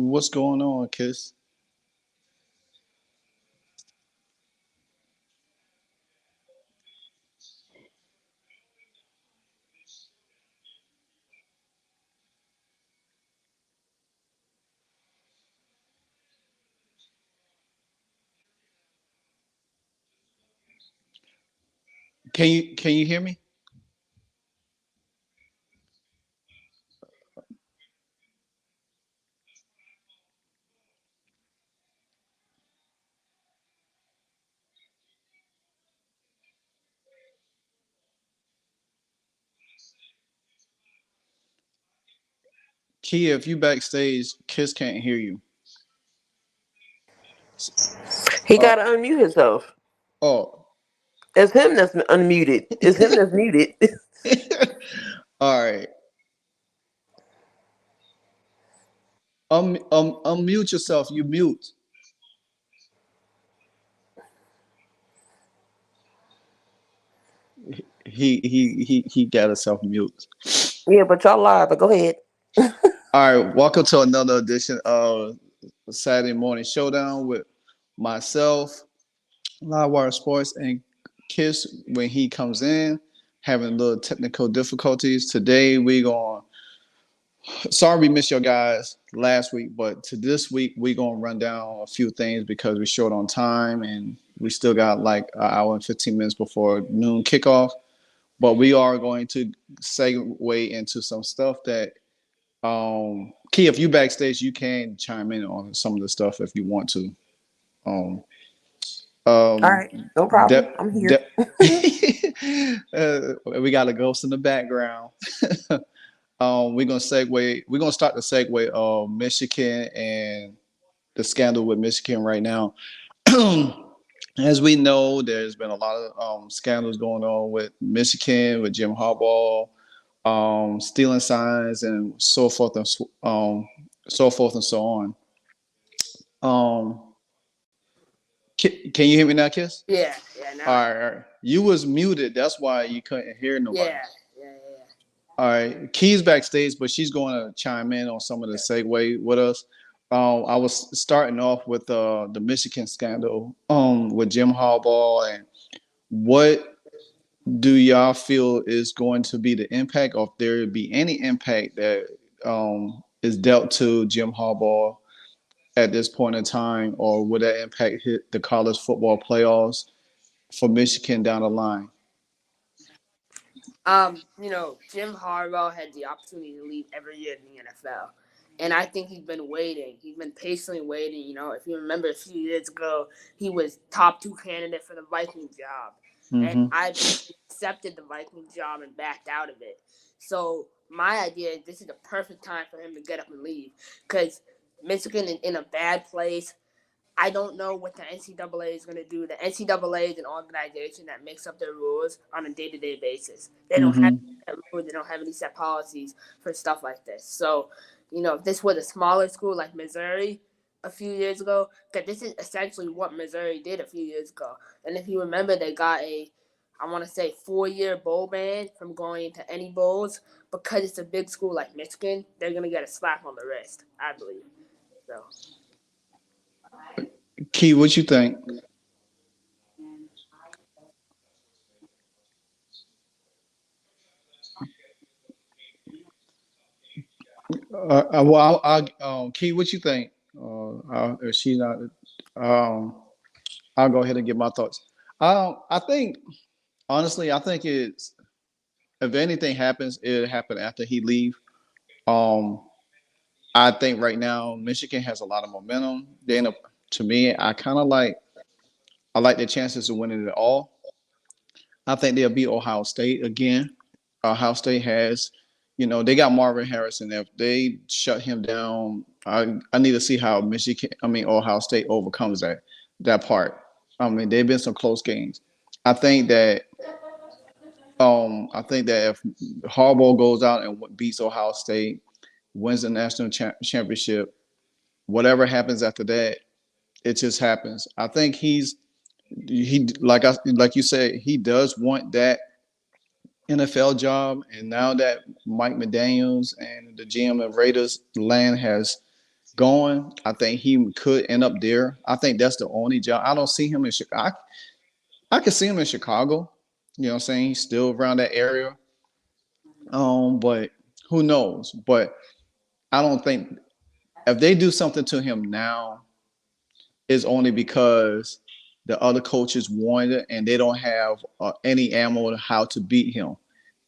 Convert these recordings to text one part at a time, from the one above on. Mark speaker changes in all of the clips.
Speaker 1: What's going on, Kiss? Can you hear me? Kia, if you backstage, Kiss can't hear you.
Speaker 2: He
Speaker 1: Oh,
Speaker 2: gotta unmute himself.
Speaker 1: oh.
Speaker 2: It's him that's unmuted. It's him that's muted.
Speaker 1: All right. Unmute yourself. You mute. He got himself mute.
Speaker 2: Yeah, but y'all live. But go ahead.
Speaker 1: All right. Welcome to another edition of Saturday Morning Showdown with myself, Livewire Sports, and Kiss when he comes in, having a little technical difficulties. Today we going sorry we missed your guys last week, but to this week we gonna run down a few things because we're short on time and we still got like an hour and 15 minutes before noon kickoff. But we are going to segue into some stuff that Key, if you backstage, you can chime in on some of the stuff if you want to. Um,
Speaker 2: All
Speaker 1: um,
Speaker 2: right, no problem.
Speaker 1: de-
Speaker 2: I'm here.
Speaker 1: de- we got a ghost in the background. We're gonna segue. We're gonna start the segue of Michigan and the scandal with Michigan right now. As we know, there's been a lot of scandals going on with Michigan, with Jim Harbaugh, stealing signs, and so forth and so on. Um, can you hear me now, Kiss?
Speaker 3: Yeah, yeah,
Speaker 1: All
Speaker 3: now I
Speaker 1: right, all right. You was muted. That's why you couldn't hear nobody.
Speaker 3: yeah, yeah, yeah,
Speaker 1: All right, Key's backstage, but she's going to chime in on some of the segue with us. I was starting off with the Michigan scandal with Jim Harbaugh, and what do y'all feel is going to be the impact, or if there be any impact that is dealt to Jim Harbaugh at this point in time, or would that impact hit the college football playoffs for Michigan down the line?
Speaker 3: Jim Harbaugh had the opportunity to leave every year in the NFL. And I think he's been waiting. He's been patiently waiting. If you remember a few years ago, he was top two candidate for the Vikings job. And
Speaker 1: Mm-hmm.
Speaker 3: I believe he accepted the Vikings job and backed out of it. So my idea is this is the perfect time for him to get up and leave. Because Michigan is in a bad place. I don't know what the NCAA is going to do. The NCAA is an organization that makes up their rules on a day-to-day basis. They don't have
Speaker 1: Mm-hmm.
Speaker 3: set rules. They don't have any set policies for stuff like this. So, if this was a smaller school like Missouri a few years ago, because this is essentially what Missouri did a few years ago. And if you remember, they got I want to say, 4-year bowl ban from going into any bowls. Because it's a big school like Michigan, they're going to get a slap on the wrist, I believe. So.
Speaker 1: Key, what you think? Well, Key, what you think? If she's not, um, I'll go ahead and get my thoughts. I think honestly, I think it's if anything happens, it'll happen after he leave. Um, I think right now Michigan has a lot of momentum. Then to me, I like their chances of winning it all. I think they'll beat Ohio State again. Ohio State has, they got Marvin Harrison. If they shut him down, I need to see how Ohio State overcomes that part. I mean, they've been some close games. I think that if Harbaugh goes out and beats Ohio State, wins the national championship, whatever happens after that, it just happens. I think like you said, he does want that NFL job, and now that Mike McDaniel's and the GM of Raiders land has going, I think he could end up there. I think that's the only job. I don't see him in Chicago. I can see him in Chicago. You know what I'm saying? He's still around that area. But who knows? But I don't think if they do something to him now, it's only because the other coaches wanted it and they don't have any ammo to how to beat him.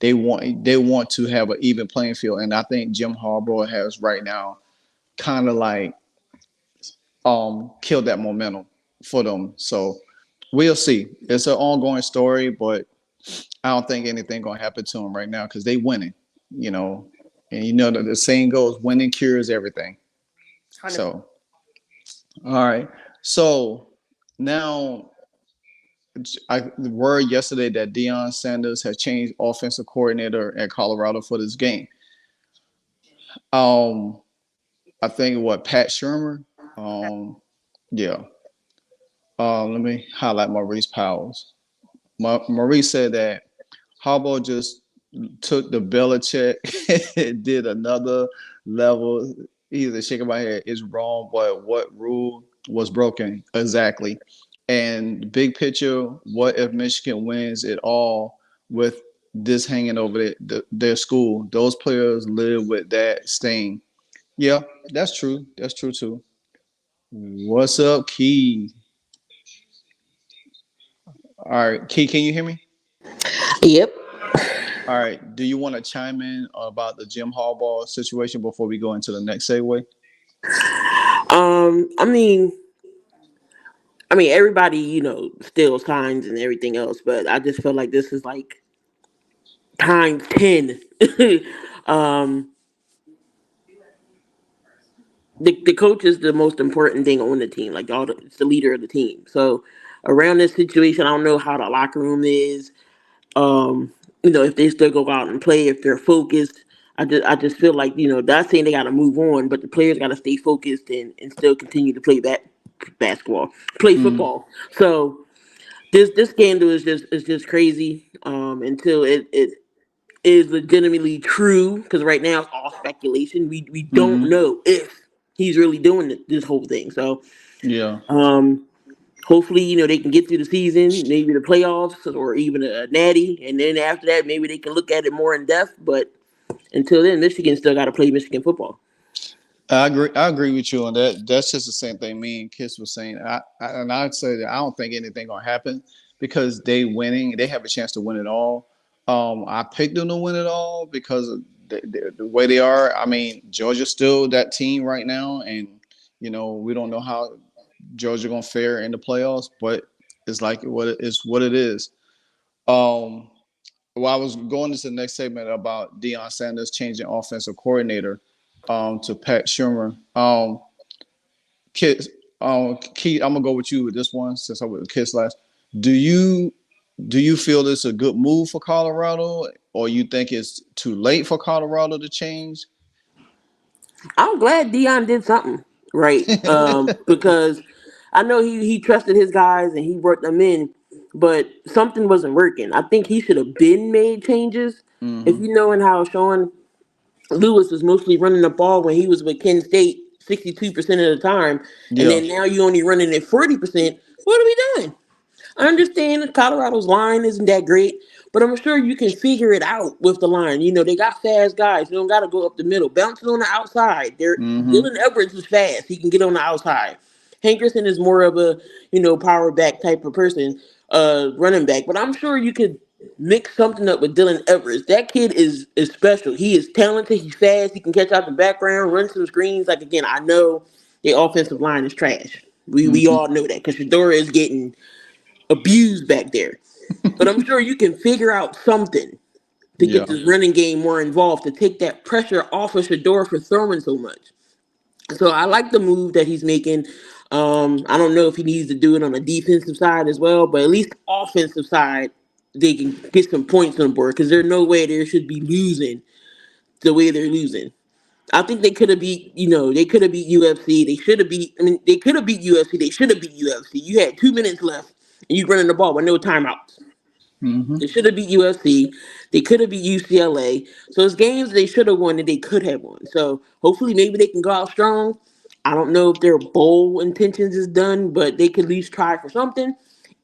Speaker 1: They want to have an even playing field, and I think Jim Harbaugh has right now kind of like killed that momentum for them. So we'll see. It's an ongoing story, but I don't think anything gonna happen to them right now because they winning. You know, and you know that the saying goes, "Winning cures everything."
Speaker 3: 100%.
Speaker 1: So all right. So now the word yesterday that Deion Sanders has changed offensive coordinator at Colorado for this game. Um, I think what Pat Shermer. Um, yeah. Let me highlight Maurice Powell's. Maurice said that Harbaugh just took the Belichick and did another level. He's shaking my head. It's wrong, but what rule was broken exactly? And big picture, what if Michigan wins it all with this hanging over their school? Those players live with that stain. Yeah, that's true. That's true too. What's up, Key? All right, Key, can you hear me?
Speaker 2: Yep.
Speaker 1: All right. Do you want to chime in about the Jim Harbaugh situation before we go into the next segue?
Speaker 2: Um, I mean, everybody, still signs and everything else, but I just feel like this is like times 10. um, the coach is the most important thing on the team. Like it's the leader of the team. So around this situation, I don't know how the locker room is. Um, if they still go out and play, if they're focused. I just feel like not saying they got to move on, but the players got to stay focused and still continue to play basketball, play
Speaker 1: Mm,
Speaker 2: football. So this scandal is just crazy. Until it is legitimately true, because right now it's all speculation. We don't
Speaker 1: mm-hmm.
Speaker 2: know if he's really doing this whole thing. So
Speaker 1: Yeah.
Speaker 2: um, hopefully they can get through the season, maybe the playoffs or even a natty, and then after that maybe they can look at it more in depth. But until then, Michigan still got to play Michigan football.
Speaker 1: I agree. I agree with you on that. That's just the same thing me and Kiss was saying. And I'd say that I don't think anything gonna happen because they winning. They have a chance to win it all. I picked them to win it all because of the way they are. I mean, Georgia's still that team right now, and we don't know how Georgia gonna fare in the playoffs, but it's like what it is. Um, well, I was going into the next segment about Deion Sanders changing offensive coordinator to Pat Shermer. Kids, Keith, I'm gonna go with you with this one since I was with Kids last. Do you do you feel it's a good move for Colorado, or you think it's too late for Colorado to change?
Speaker 2: I'm glad Dion did something right, because I know he trusted his guys and he worked them in, but something wasn't working. I think he should have been made changes. If
Speaker 1: Mm-hmm.
Speaker 2: you know and how Sean Lewis was mostly running the ball when he was with Kent State 62% of the time, and
Speaker 1: Yeah.
Speaker 2: then now you only running it 40%. What are we doing? I understand Colorado's line isn't that great, but I'm sure you can figure it out with the line. They got fast guys. You don't got to go up the middle. Bouncing on the outside.
Speaker 1: Mm-hmm.
Speaker 2: Dylan Edwards is fast. He can get on the outside. Hankerson is more of a, power back type of person, running back. But I'm sure you could mix something up with Dylan Edwards. That kid is special. He is talented. He's fast. He can catch out the background, run some screens. Like, again, I know the offensive line is trash. We
Speaker 1: Mm-hmm.
Speaker 2: all know that because Shadora is getting abused back there. But I'm sure you can figure out something to get
Speaker 1: Yeah.
Speaker 2: this running game more involved to take that pressure off of Shador for throwing so much. So I like the move that he's making. I don't know if he needs to do it on the defensive side as well, but at least offensive side, they can get some points on the board because there's no way they should be losing the way they're losing. I think they could have beat, they could have beat UFC. They should have beat, they could have beat UFC. They should have beat UFC. You had 2 minutes left and you running the ball with no timeouts.
Speaker 1: Mm-hmm.
Speaker 2: They should have beat UFC. They could have beat UCLA. So it's games they should have won and they could have won. So hopefully maybe they can go out strong. I don't know if their bowl intentions is done, but they could at least try for something.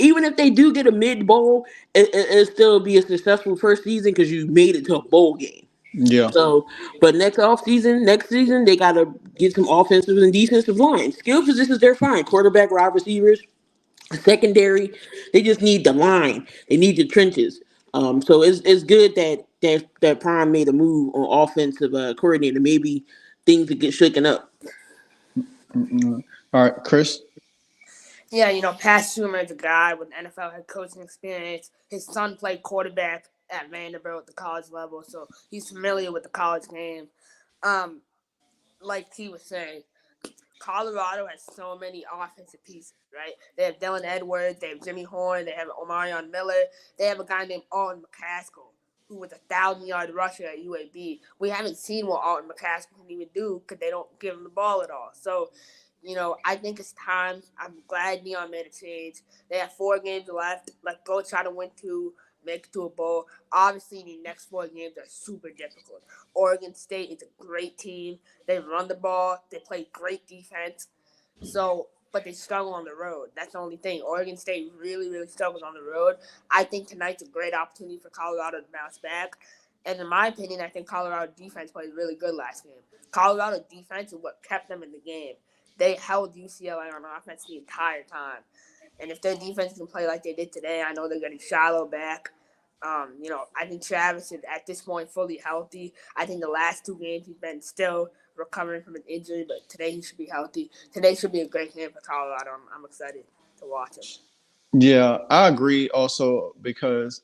Speaker 2: Even if they do get a mid bowl, it'll still be a successful first season because you made it to a bowl game.
Speaker 1: Yeah.
Speaker 2: So, but next season, they got to get some offensive and defensive line. Skill positions, they're fine. Quarterback, wide receivers, secondary, they just need the line. They need the trenches. So it's good that Prime made a move on offensive coordinator. Maybe things could get shaken up.
Speaker 1: Mm-mm. All right, Chris.
Speaker 3: Yeah, Pat Schumer is a guy with NFL head coaching experience. His son played quarterback at Vanderbilt at the college level, so he's familiar with the college game. Um, like T was saying, Colorado has so many offensive pieces, right? They have Dylan Edwards, they have Jimmy Horn, they have Omarion Miller, they have a guy named Alton McCaskill, who was a 1,000-yard rusher at UAB. We haven't seen what Alton McCaskill can even do because they don't give him the ball at all. So, I think it's time. I'm glad Neon made a change. They have 4 games left. Like, go try to win 2, make it to a bowl. Obviously, the next 4 games are super difficult. Oregon State is a great team. They run the ball. They play great defense. So, but they struggle on the road. That's the only thing. Oregon State really, really struggles on the road. I think tonight's a great opportunity for Colorado to bounce back. And in my opinion, I think Colorado defense played really good last game. Colorado defense is what kept them in the game. They held UCLA on offense the entire time. And if their defense can play like they did today, I know they're getting Shiloh back. I think Travis is at this point fully healthy. I think the last 2 games he's been still recovering from an injury, but today he should be healthy. Today should be a great game for Colorado. I'm excited to watch him.
Speaker 1: Yeah, I agree also because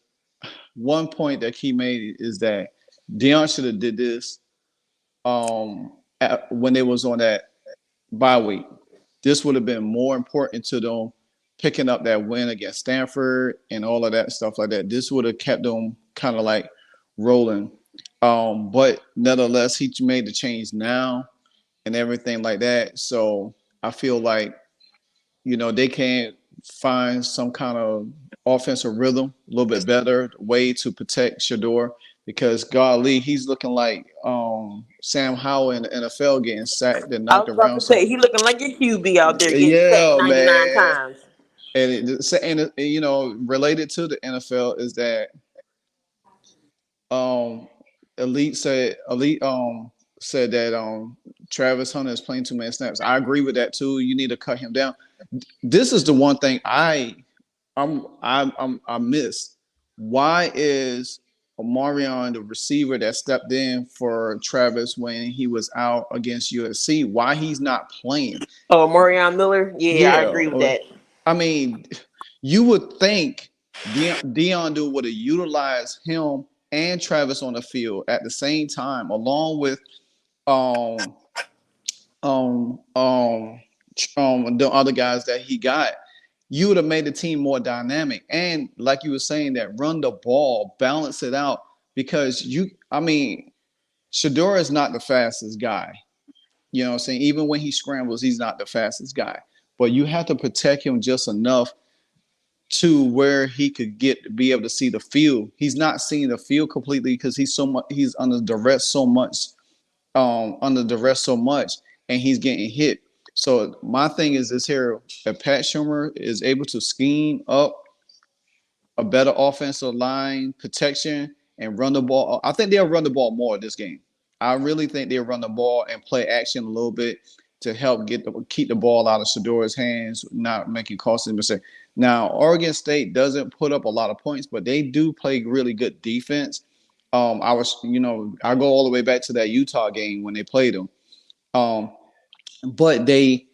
Speaker 1: one point that he made is that Dion should have did this when they was on that bye week. This would have been more important to them picking up that win against Stanford and all of that stuff like that. This would have kept them kind of like rolling. But nevertheless, he made the change now and everything like that. So I feel like they can find some kind of offensive rhythm a little bit better way to protect Shador because golly, he's looking like Sam Howell in the NFL getting sacked and
Speaker 2: I
Speaker 1: knocked
Speaker 2: was about
Speaker 1: around.
Speaker 2: to
Speaker 1: So
Speaker 2: say he looking like your QB out there getting sacked
Speaker 1: yeah,
Speaker 2: 99
Speaker 1: man.
Speaker 2: times.
Speaker 1: And related to the NFL is that um elite said that Travis Hunter is playing too many snaps. I agree with that too. You need to cut him down. This is the one thing I miss. Why is Omarion the receiver that stepped in for Travis when he was out against USC? Why he's not playing?
Speaker 2: Oh, Marion Miller. Yeah, I
Speaker 1: Yeah,
Speaker 2: agree with that.
Speaker 1: I mean, you would think Dion would have utilized him and Travis on the field at the same time, along with um um um the other guys that he got. You would have made the team more dynamic. And like you were saying, that run the ball, balance it out. Because Shador is not the fastest guy. You know what I'm saying? Even when he scrambles, he's not the fastest guy. But you have to protect him just enough to where he could be able to see the field. He's not seeing the field completely because he's under duress so much and he's getting hit. So my thing is this here: if Pat Schumer is able to scheme up a better offensive line protection and run the ball, I think they'll run the ball more this game. I really think they'll run the ball and play action a little bit to help keep the ball out of Shador's hands, not making costly mistakes. Now, Oregon State doesn't put up a lot of points, but they do play really good defense. I go all the way back to that Utah game when they played them. Um, but they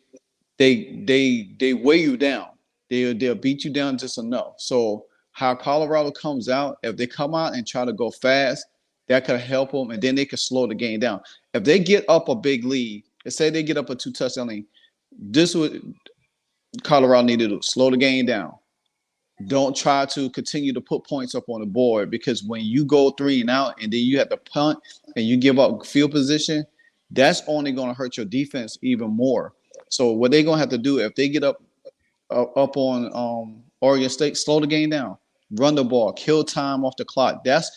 Speaker 1: weigh you down. They'll beat you down just enough. So how Colorado comes out, if they come out and try to go fast, that could help them, and then they could slow the game down. If they get up a big lead, let's say they get up a 2-touchdown lead, this would Colorado need to do: slow the game down. Don't try to continue to put points up on the board because when you go 3 and out and then you have to punt and you give up field position, that's only going to hurt your defense even more. So what they're going to have to do if they get up on Oregon State, slow the game down, run the ball, kill time off the clock. That's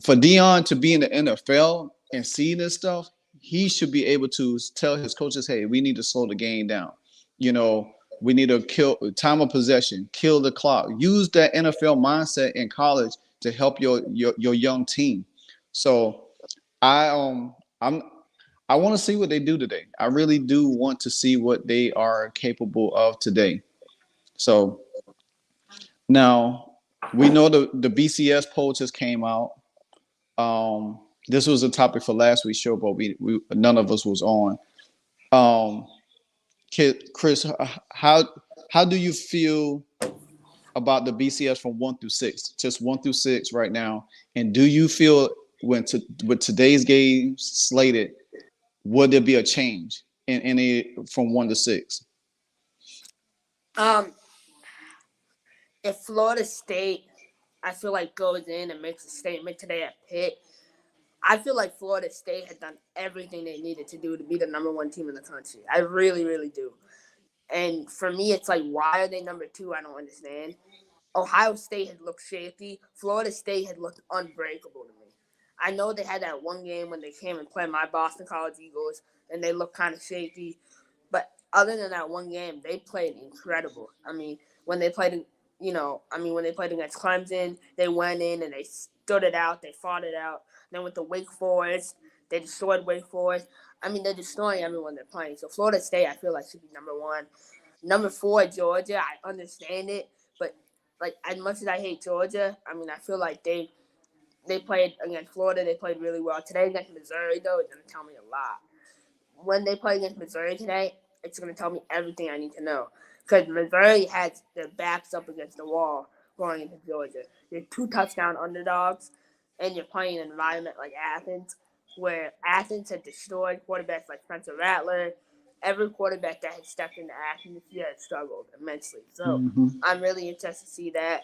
Speaker 1: for Dion to be in the NFL and see this stuff. he should be able to tell his coaches, hey, we need to slow the game down. You know, we need to kill time of possession, kill the clock. Use that NFL mindset in college to help your young team. So I'm I want to see what they do today. I really do want to see what they are capable of today. So now we know the BCS poll just came out. This was a topic for last week's show, but we none of us was on. Um, Chris, how do you feel about the BCS from 1 through 6? Just 1 through 6 right now. And do you feel with today's game slated, would there be a change in any from 1 to 6?
Speaker 3: Um, if Florida State, I feel like goes in and makes a statement today at Pitt, I feel like Florida State had done everything they needed to do to be the number one team in the country. I really, really do. And for me, it's like, why are they number two? I don't understand. Ohio State had looked shaky. Florida State had looked unbreakable to me. I know they had that one game when they came and played my Boston College Eagles, and they looked kind of shaky. But other than that one game, they played incredible. I mean, when they played, when they played against Clemson, they went in and they stood it out. They fought it out. Then with the Wake Forest, they destroyed Wake Forest. I mean, they're destroying everyone they're playing. So Florida State, I feel like, should be number one. Number 4, Georgia. I understand it, but like as much as I hate Georgia, I mean, I feel like they played against Florida. They played really well today against Missouri. Though it's gonna tell me a lot. When they play against Missouri today, it's gonna tell me everything I need to know because Missouri has their backs up against the wall going into Georgia. They're 2 touchdown underdogs, and you're playing an environment like Athens, where Athens had destroyed quarterbacks like Spencer Rattler. Every quarterback that has stepped into Athens this year has struggled immensely. So I'm really interested to see that.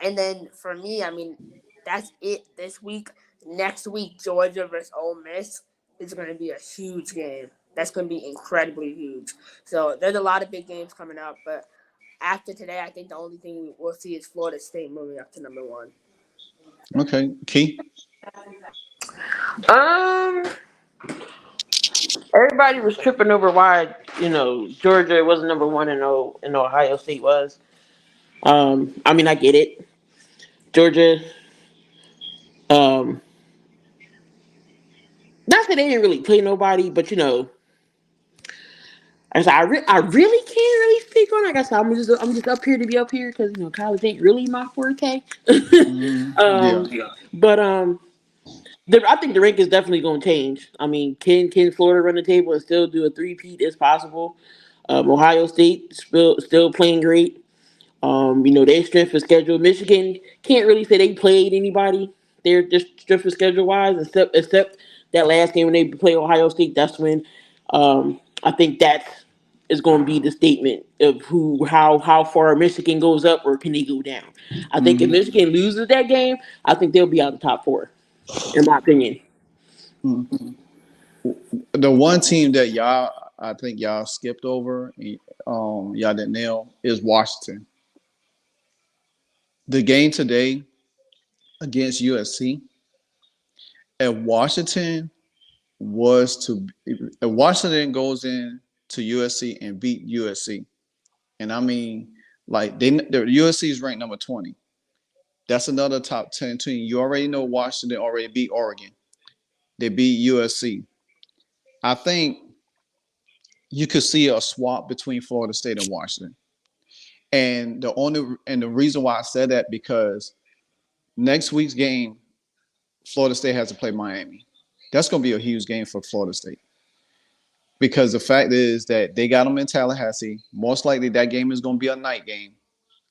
Speaker 3: And then for me, I mean, that's it this week. Next week, Georgia versus Ole Miss is going to be a huge game. That's going to be incredibly huge. So there's a lot of big games coming up. But after today, I think the only thing we'll see is Florida State moving up to number 1.
Speaker 1: Okay, Key.
Speaker 2: Um, Everybody was tripping over why Georgia wasn't number one and Ohio State was. I mean, I get it. Georgia, um, not that they didn't really play nobody, but I really can't really speak on it. I guess I'm just up here to be up here because college ain't really my forte.
Speaker 1: Yeah.
Speaker 2: But I think the rank is definitely going to change. I mean, can Florida run the table and still do a three-peat? It's possible. Ohio State still playing great. Their strength of schedule. Michigan can't really say they played anybody. They're just strength of schedule wise, except that last game when they play Ohio State. That's when I think that is going to be the statement of how far Michigan goes up or can they go down. I think if Michigan loses that game, I think they'll be out of the top 4, in my opinion.
Speaker 1: The one team that I think y'all skipped over, y'all didn't nail, is Washington. The game today against USC, if Washington if Washington goes in to USC and beat USC, and I mean, like the USC is ranked number 20. That's another top 10 team. You already know Washington already beat Oregon. They beat USC. I think you could see a swap between Florida State and Washington. And the reason why I said that because next week's game, Florida State has to play Miami. That's going to be a huge game for Florida State because the fact is that they got them in Tallahassee. Most likely that game is going to be a night game.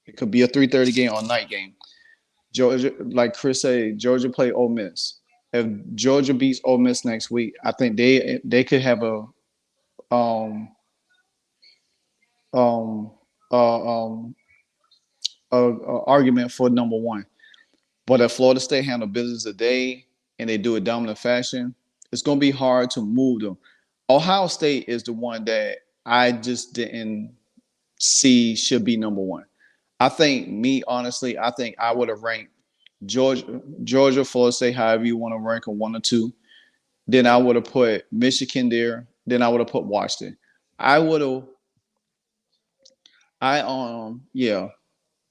Speaker 1: It could be a 3:30 game or night game. Georgia, like Chris said, Georgia play Ole Miss. If Georgia beats Ole Miss next week, I think they could have um um um argument for number 1. But if Florida State handle business today and they do it dominant fashion, it's going to be hard to move them. Ohio State is the one that I just didn't see should be number 1. I think I think I would have ranked Georgia, Florida State, however you want to rank them 1 or 2. Then I would have put Michigan there. Then I would have put Washington. I would have. Yeah,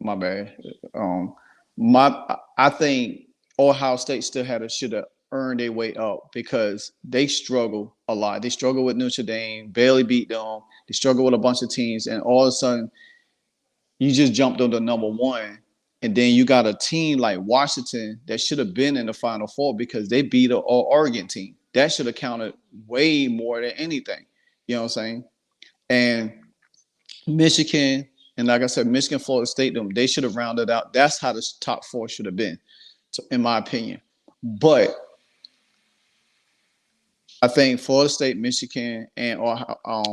Speaker 1: my bad. I think Ohio State still should have earned their way up because they struggle a lot. They struggle with Notre Dame, barely beat them. They struggle with a bunch of teams, and all of a sudden you just jumped on the number one, and then you got a team like Washington that should have been in the Final Four because they beat an Oregon team. That should have counted way more than anything. You know what I'm saying? And Michigan, and like I said, Michigan, Florida State, they should have rounded out. That's how the top four should have been, in my opinion. But I think Florida State, Michigan, um,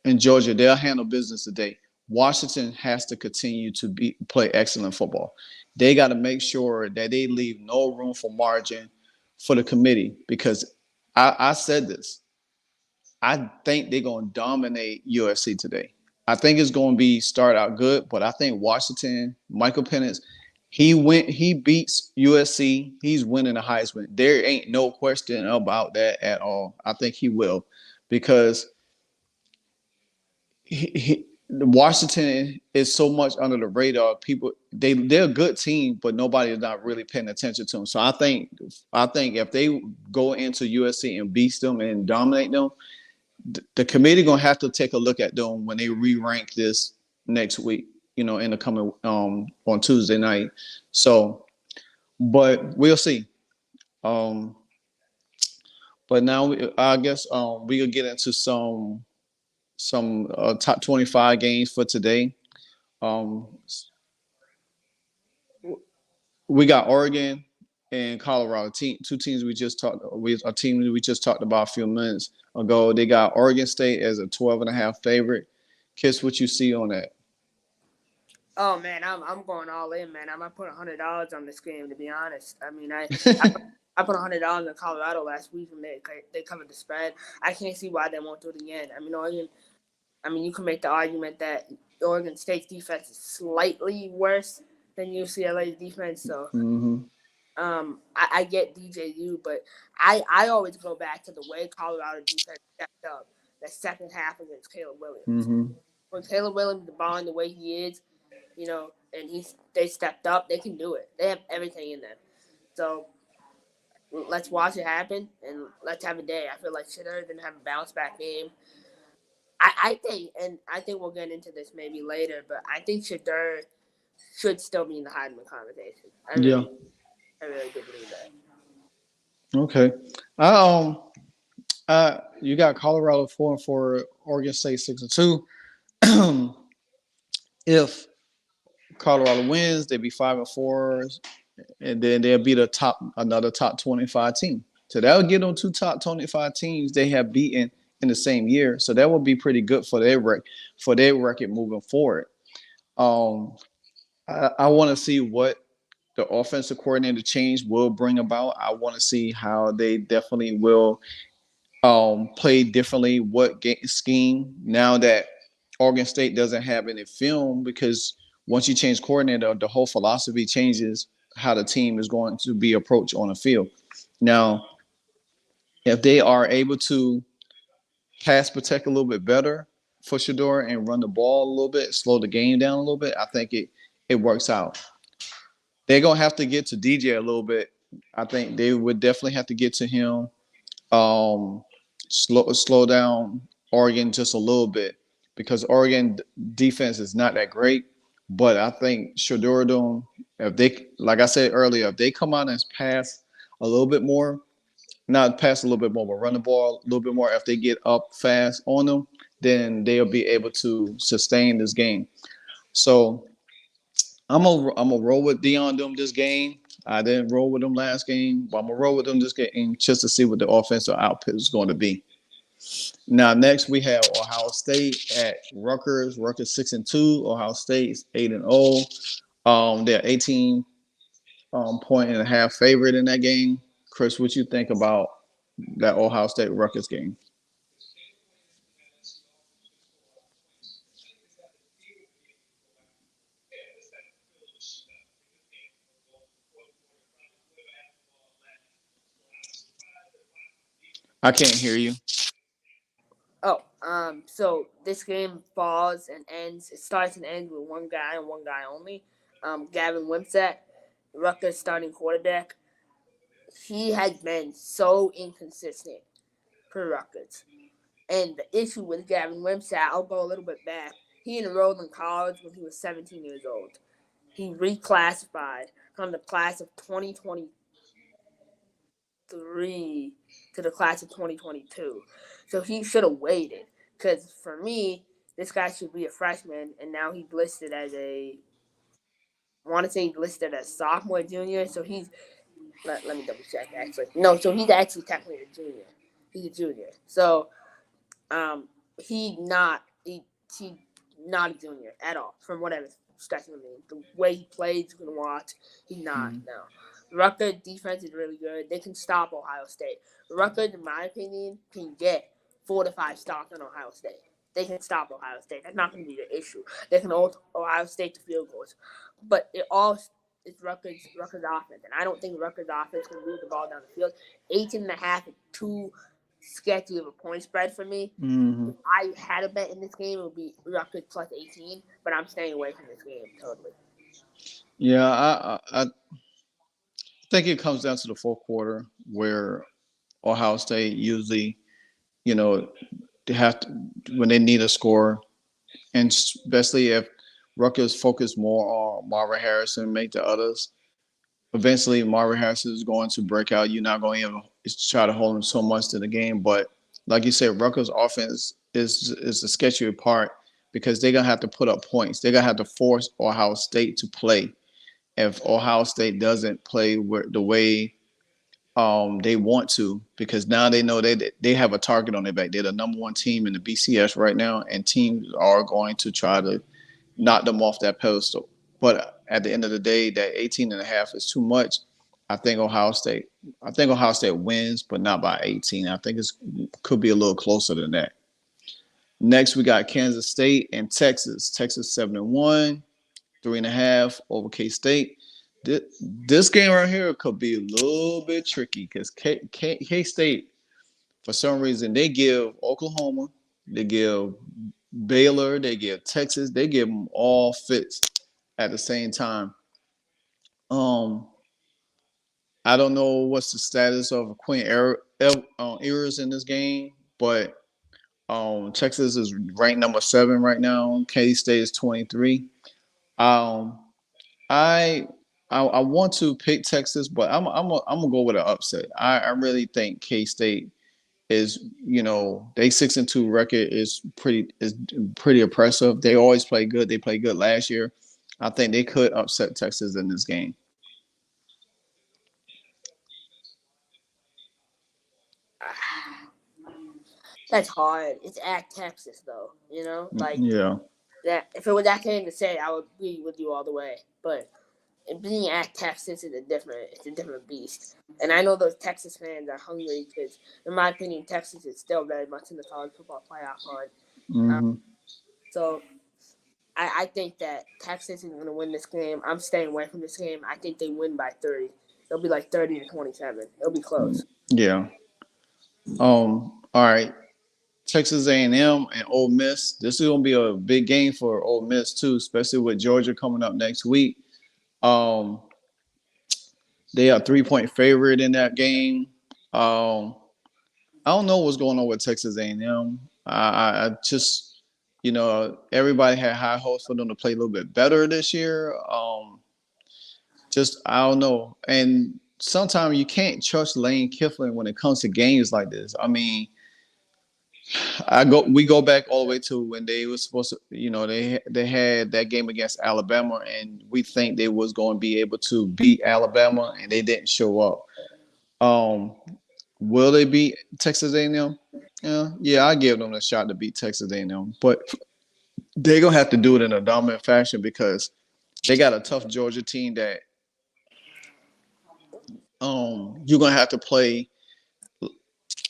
Speaker 1: and Georgia, they'll handle business today. Washington has to continue to play excellent football. They got to make sure that they leave no room for margin for the committee because I said this. I think they're going to dominate USC today. I think it's going to start out good, but I think Washington, Michael Penix, he beats USC. He's winning the Heisman. There ain't no question about that at all. I think he will because Washington is so much under the radar. People they're a good team, but nobody is not really paying attention to them. So I think if they go into USC and beat them and dominate them, the committee gonna have to take a look at them when they re-rank this next week. In the coming on Tuesday night. So, but we'll see. Um, but now I guess we will get into some top 25 games for today. Um, we got Oregon and Colorado. Two teams we just talked. A team we just talked about a few minutes ago. They got Oregon State as a 12.5 favorite. Kiss, what you see on that?
Speaker 3: Oh man, I'm going all in, man. I might put $100 on this game, to be honest. I mean, I put $100 in Colorado last week and they covered the spread. I can't see why they won't do it again. I mean, Oregon. I mean, you can make the argument that Oregon State's defense is slightly worse than UCLA's defense. So,
Speaker 1: Mm-hmm.
Speaker 3: I get DJU, but I always go back to the way Colorado defense stepped up the second half against Caleb Williams.
Speaker 1: Mm-hmm.
Speaker 3: When Caleb Williams is balling the way he is, and they stepped up, they can do it. They have everything in them. So let's watch it happen and let's have a day. I feel like Shedeur didn't have a bounce back game. I think we'll get into this maybe later, but I think Shedeur should still be in the Heisman conversation.
Speaker 1: Yeah.
Speaker 3: I really do believe that.
Speaker 1: Okay. You got Colorado 4-4, Oregon State 6-2. If Colorado wins, they'd be 5-4, and then they'll be another top 25 team. So that'll get them two top 25 teams they have beaten in the same year. So that would be pretty good for their record moving forward. I want to see what the offensive coordinator change will bring about. I want to see how they definitely will play differently. What scheme now that Oregon State doesn't have any film, because once you change coordinator, the whole philosophy changes how the team is going to be approached on the field. Now, if they are able to pass protect a little bit better for Shedeur and run the ball a little bit, slow the game down a little bit, I think it works out. They're gonna have to get to DJ a little bit. I think they would definitely have to get to him. Slow down Oregon just a little bit because Oregon defense is not that great. But I think Shedeur, if they, like I said earlier, if they come out and pass a little bit more, not pass a little bit more, but run the ball a little bit more, if they get up fast on them, then they'll be able to sustain this game. So I'm a roll with Dion them this game. I didn't roll with them last game, but I'm gonna roll with them this game just to see what the offensive output is going to be. Now, next we have Ohio State at Rutgers. Rutgers 6-2. Ohio State's 8-0. They're 18 point and a half favorite in that game. Chris, what you think about that Ohio State Rutgers game? I can't hear you.
Speaker 3: Oh, so this game falls and ends. It starts and ends with one guy and one guy only. Gavin Wimsatt, Rutgers starting quarterback. He has been so inconsistent for Rutgers. And the issue with Gavin Wimsatt, I'll go a little bit back. He enrolled in college when he was 17 years old. He reclassified from the class of 2023 to the class of 2022. So he should have waited. Because for me, this guy should be a freshman, and now he's listed as I want to say he's listed as sophomore, junior. So let me double check actually. No, so he's actually technically a junior. He's a junior. So um, he not a junior at all from whatever stretching mean. The way he plays, you can watch. He's not. No. Rutgers defense is really good. They can stop Ohio State. Rutgers, in my opinion, can get 4 to 5 stops on Ohio State. They can stop Ohio State. That's not going to be the issue. They can hold Ohio State to field goals. But it all is Rutgers offense. And I don't think Rutgers offense can move the ball down the field. 18.5 is too sketchy of a point spread for me.
Speaker 1: Mm-hmm.
Speaker 3: If I had a bet in this game, it would be Rutgers plus 18. But I'm staying away from this game totally.
Speaker 1: Yeah, I think it comes down to the fourth quarter where Ohio State usually, you know, they have to when they need a score, and especially if Rutgers focus more on Marvin Harrison, make the others. Eventually, Marvin Harrison is going to break out. You're not going to even try to hold him so much to the game, but like you said, Rutgers' offense is the sketchier part because they're gonna have to put up points. They're gonna have to force Ohio State to play. If Ohio State doesn't play the way they want to, because now they know they have a target on their back. They're the number one team in the BCS right now, and teams are going to try to knock them off that pedestal. But at the end of the day, that 18.5 is too much. I think Ohio State wins, but not by 18. I think it could be a little closer than that. Next, we got Kansas State and Texas. Texas 7-1, 3.5 over K State. This game right here could be a little bit tricky because K State, for some reason, they give Oklahoma, they give Baylor, they give Texas, they give them all fits at the same time. I don't know what's the status of Quinn Ewers in this game, but Texas is ranked number 7 right now. K State is 23. Um, I I want to pick Texas, but I'm gonna go with an upset. I really think K State is, they 6-2 record is pretty impressive. They always play good. They played good last year. I think they could upset Texas in this game.
Speaker 3: That's hard. It's at Texas, though. Like
Speaker 1: Yeah.
Speaker 3: that. If it was that game to say, I would agree with you all the way. But being at Texas is it's a different beast. And I know those Texas fans are hungry because, in my opinion, Texas is still very much in the college football playoff hunt.
Speaker 1: Mm-hmm.
Speaker 3: So I think that Texas is going to win this game. I'm staying away from this game. I think they win by 30. It'll be like 30-27. It'll be close.
Speaker 1: Yeah. All right. Texas A&M and Ole Miss. This is gonna be a big game for Ole Miss too, especially with Georgia coming up next week. Um, they are 3-point favorite in that game. Um, I don't know what's going on with Texas A&M. I just, everybody had high hopes for them to play a little bit better this year. Just I don't know, and sometimes you can't trust Lane Kiffin when it comes to games like this. I mean, we go back all the way to when they were supposed to, they had that game against Alabama, and we think they was going to be able to beat Alabama, and they didn't show up. Will they beat Texas A&M? Yeah, I give them a shot to beat Texas A&M, but they're gonna have to do it in a dominant fashion because they got a tough Georgia team that you're gonna have to play.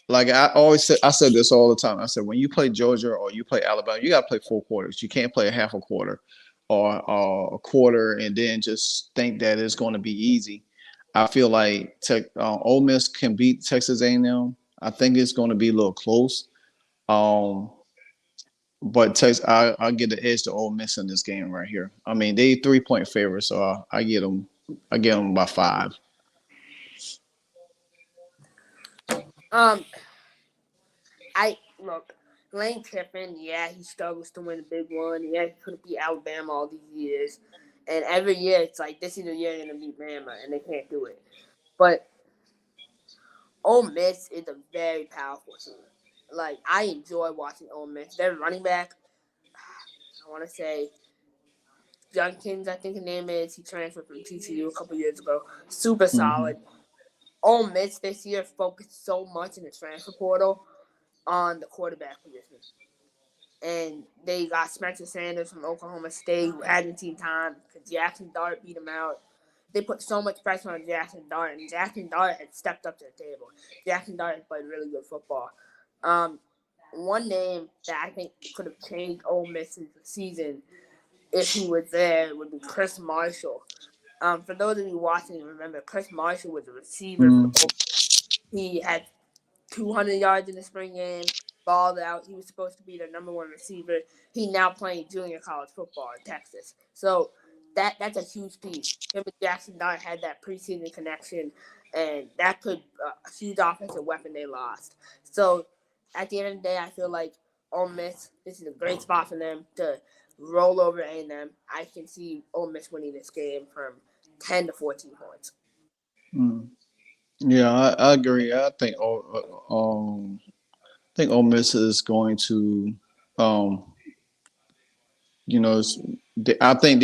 Speaker 1: Like I said this all the time. I said when you play Georgia or you play Alabama, you got to play 4 quarters. You can't play a half a quarter or a quarter and then just think that it's going to be easy. I feel like Ole Miss can beat Texas A&M. I think it's going to be a little close. Um, but Texas, I get the edge to Ole Miss in this game right here. I mean, they 3-point favorites, so I get them. I get them by 5.
Speaker 3: Um, I look, Lane Kiffin. Yeah, he struggles to win a big one. Yeah, he couldn't beat Alabama all these years, and every year it's like this is the year they're gonna beat Bama, and they can't do it. But Ole Miss is a very powerful team. Like I enjoy watching Ole Miss. Their running back, I want to say Junkins, I think his name is. He transferred from TCU a couple years ago. Super
Speaker 1: Mm-hmm.
Speaker 3: solid. Ole Miss this year focused so much in the transfer portal on the quarterback position. And they got Spencer Sanders from Oklahoma State, who hadn't seen time because Jackson Dart beat him out. They put so much pressure on Jackson Dart, and Jackson Dart had stepped up to the table. Jackson Dart had played really good football. One name that I think could have changed Ole Miss's season if he was there would be Chris Marshall. For those of you watching, remember Chris Marshall was a receiver for
Speaker 1: Mm-hmm.
Speaker 3: he had 200 yards in the spring game, balled out. He was supposed to be the number one receiver. He now playing junior college football in Texas. So that's a huge piece. Him and Jackson Dart had that preseason connection, and that could a huge offensive weapon they lost. So at the end of the day, I feel like Ole Miss, this is a great spot for them to roll over A&M. I can see Ole Miss winning this game from 10 to 14 points.
Speaker 1: Mm. Yeah, I agree. I think Ole Miss is going to, um, I think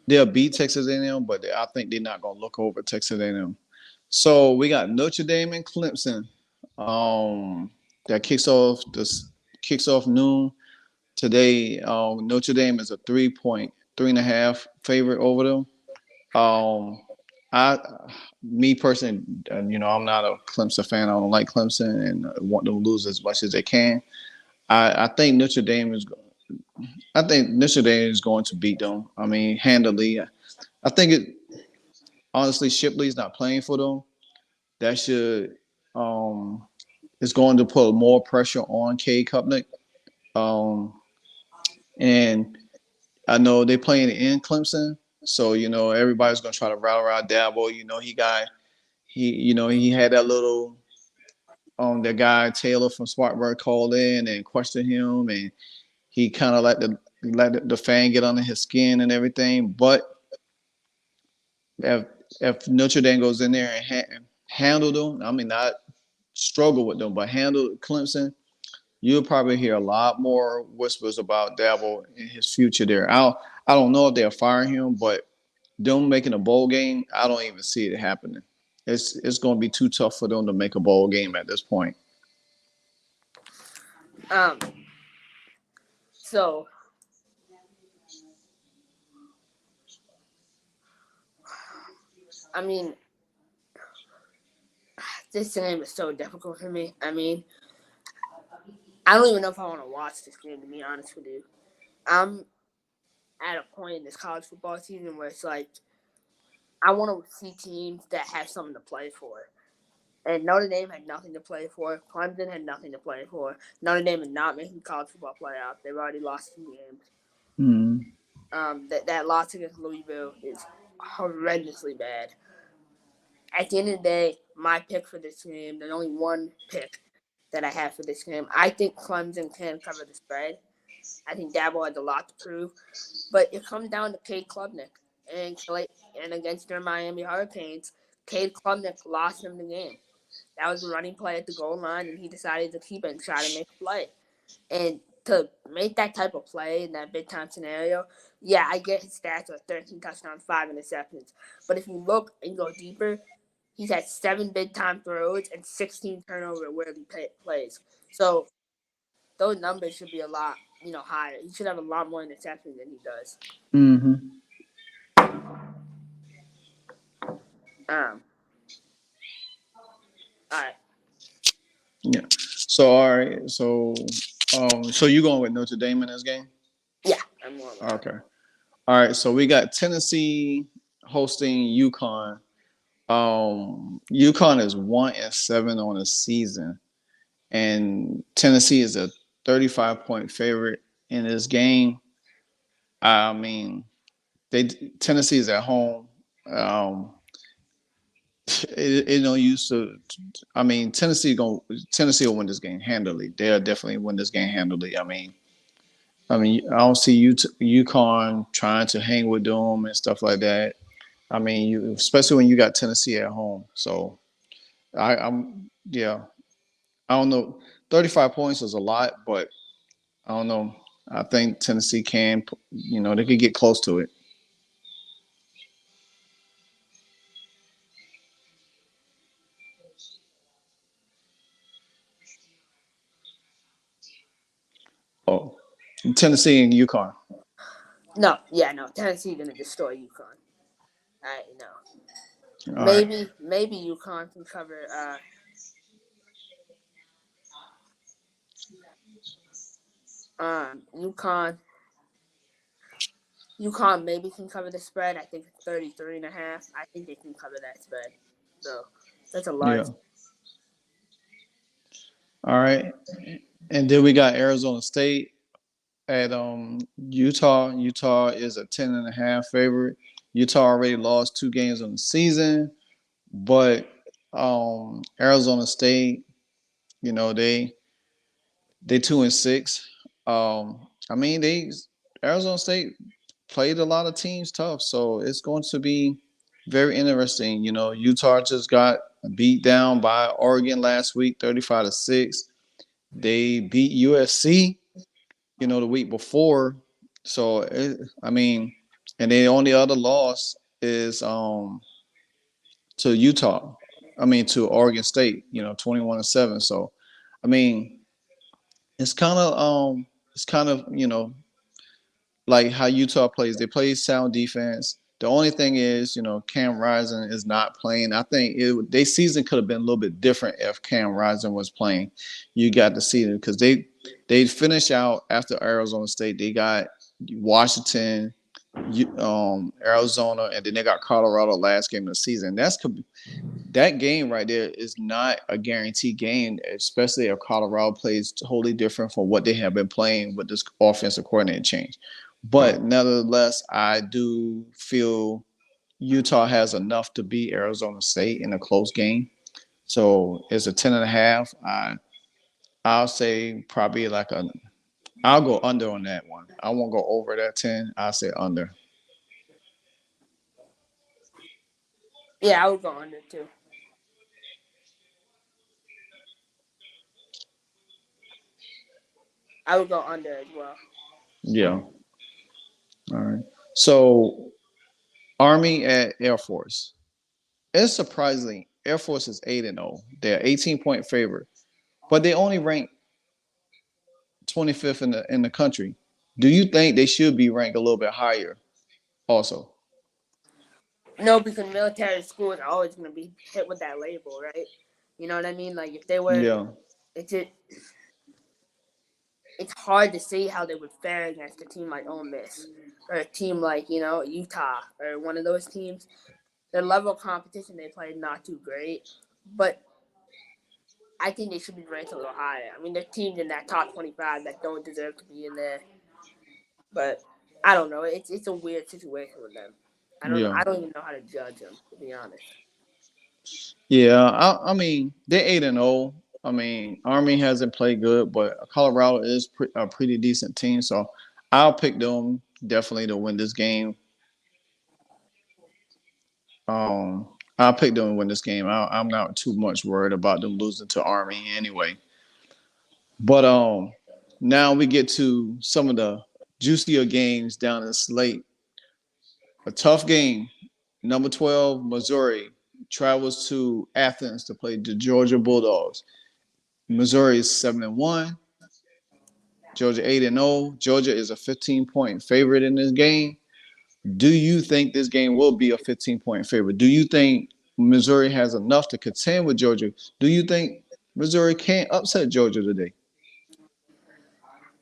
Speaker 1: they'll beat Texas A&M, but I think they're not going to look over Texas A&M. So we got Notre Dame and Clemson. That kicks off noon today. Notre Dame is a 3.5 favorite over them. Um, I, me personally, I'm not a Clemson fan. I don't like Clemson and want them to lose as much as they can. I think Notre Dame is. I think Notre Dame is going to beat them. I mean, handily. I think it. Honestly, Shipley's not playing for them. That should is going to put more pressure on Cade Kupnick. Um, and I know they're playing in Clemson, so everybody's gonna try to rattle around Dabo. He had that little that guy Taylor from Spartanburg called in and questioned him, and he kind of let the fan get under his skin and everything. But if if Notre Dame goes in there and handle them, I mean not struggle with them, but handle Clemson, you'll probably hear a lot more whispers about Dabo in his future there. I don't know if they'll fire him, but them making a bowl game, I don't even see it happening. It's going to be too tough for them to make a bowl game at this point.
Speaker 3: Um, so I mean, this game is so difficult for me. I mean, I don't even know if I want to watch this game, to be honest with you. I'm at a point in this college football season where it's like I want to see teams that have something to play for. And Notre Dame had nothing to play for. Clemson had nothing to play for. Notre Dame is not making the college football playoff. They've already lost 2 games.
Speaker 1: Mm.
Speaker 3: That loss against Louisville is horrendously bad. At the end of the day, my pick for this game, there's only one pick that I have for this game. I think Clemson can cover the spread. I think Dabo has a lot to prove. But it comes down to Cade Klubnik. And against their Miami Hurricanes, Cade Klubnik lost him the game. That was a running play at the goal line, and he decided to keep it and try to make a play. And to make that type of play in that big time scenario, yeah, I get his stats are 13 touchdowns, 5 interceptions. But if you look and go deeper, he's had 7 big time throws and 16 turnover worthy plays. So those numbers should be a lot, higher. He should have a lot more interceptions than he does.
Speaker 1: Mm-hmm.
Speaker 3: Um, all right.
Speaker 1: Yeah. So all right. So you going with Notre Dame in this game?
Speaker 3: Yeah, I'm going with
Speaker 1: Okay. All right. So we got Tennessee hosting UConn. UConn is 1-7 on the season, and Tennessee is a 35-point favorite in this game. I mean, they Tennessee is at home. Um, it no use to. I mean, Tennessee will win this game handily. They'll definitely win this game handily. I mean, I don't see UConn trying to hang with them and stuff like that. I mean, especially when you got Tennessee at home. So yeah. I don't know. 35 points is a lot, but I don't know. I think Tennessee can, they could get close to it. Oh, Tennessee and UConn.
Speaker 3: No, yeah, no. Tennessee gonna destroy UConn. I know.
Speaker 1: All right.
Speaker 3: Maybe UConn can cover. UConn. UConn maybe can cover the spread. I think it's 33.5. I think they can cover that spread. So that's a large.
Speaker 1: Yeah. All right. And then we got Arizona State at Utah. Utah is a 10.5 favorite. Utah already lost 2 games on the season, but Arizona State, you know, they 2-6. I mean, they Arizona State played a lot of teams tough, so it's going to be very interesting. Utah just got beat down by Oregon last week, 35-6. They beat USC, the week before. So I mean, and the only other loss is to Utah. I mean to Oregon State, 21-7. So I mean, it's kind of like how Utah plays. They play sound defense. The only thing is, Cam Rising is not playing. I think their season could have been a little bit different if Cam Rising was playing. You got to see them because they finish out after Arizona State. They got Washington, Arizona, and then they got Colorado last game of the season. That game right there is not a guaranteed game, especially if Colorado plays totally different from what they have been playing with this offensive coordinator change. But nevertheless, I do feel Utah has enough to beat Arizona State in a close game. So it's a 10.5. I'll say probably I'll go under on that one. I won't go over that 10. I'll say under.
Speaker 3: Yeah, I would go under too. I would go under as well.
Speaker 1: Yeah. All right. So Army at Air Force. It's surprising. Air Force is 8-0. They're 18-point favorite, but they only rank 25th in the country. Do you think they should be ranked a little bit higher? Also,
Speaker 3: No, because military schools are always going to be hit with that label, right? You know what I mean? Like if they were,
Speaker 1: yeah,
Speaker 3: it's it, it's hard to see how they would fare against a team like Ole Miss or a team like Utah or one of those teams. Their level of competition they play not too great, but I think they should be ranked a little higher. I mean, there's teams in that top 25 that don't deserve to be in there, but I don't know. It's a weird situation with them. I don't know.
Speaker 1: yeah,
Speaker 3: I don't even know how to judge them, to be honest.
Speaker 1: yeah. I mean, they're 8-0. I mean, Army hasn't played good, but Colorado is a pretty decent team. So I'll pick them definitely to win this game. I'll pick them to win this game. I'm not too much worried about them losing to Army anyway. But now we get to some of the juicier games down in the slate. A tough game. Number 12, Missouri travels to Athens to play the Georgia Bulldogs. Missouri is 7-1. Georgia 8-0. Georgia is a 15-point favorite in this game. Do you think this game will be a 15-point favorite? Do you think Missouri has enough to contend with Georgia? Do you think Missouri can't upset Georgia today?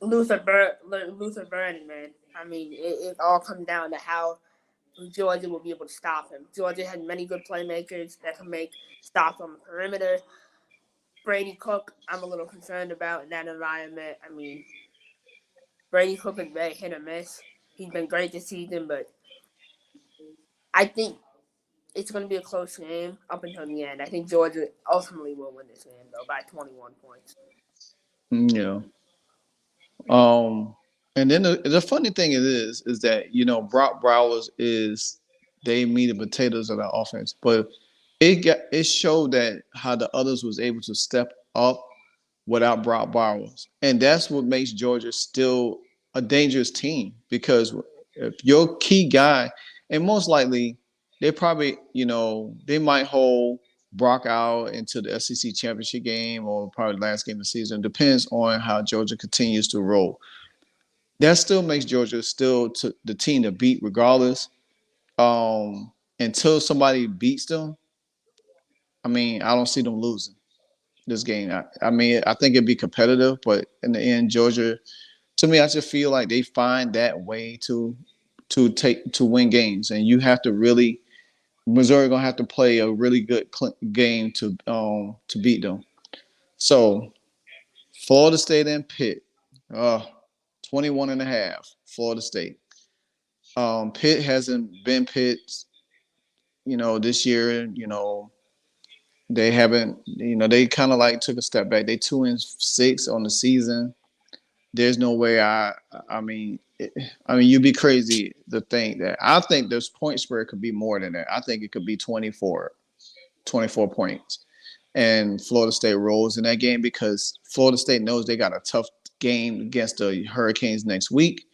Speaker 3: Luther Burden, man. I mean, it all comes down to how Georgia will be able to stop him. Georgia had many good playmakers that can make stops on the perimeter. Brady Cook, I'm a little concerned about in that environment. I mean, Brady Cook is very hit or miss. He's been great this season, but I think it's going to be a close game up until the end. I think Georgia ultimately will win this game, though, by 21 points.
Speaker 1: Yeah. Um, and then the funny thing is that Brock Bowers is they meat and potatoes of the offense, but it showed that how the others was able to step up without Brock Bowers, and that's what makes Georgia still a dangerous team because if your key guy, and most likely they probably they might hold Brock out into the SEC championship game or probably the last game of the season. Depends on how Georgia continues to roll. That still makes Georgia still the team to beat regardless. Until somebody beats them, I mean, I don't see them losing this game. I mean, I think it'd be competitive, but in the end, Georgia, to me, I just feel like they find that way to win games, and you have to really Missouri gonna have to play a really good game to beat them. So Florida State and Pitt, 21 and a half, Florida State. Pitt hasn't been Pitt, this year. They haven't, they kind of like took a step back. They 2-6 on the season. There's no way I mean, you'd be crazy to think that. I think this point spread could be more than that. I think it could be 24 points. And Florida State rolls in that game because Florida State knows they got a tough game against the Hurricanes next week.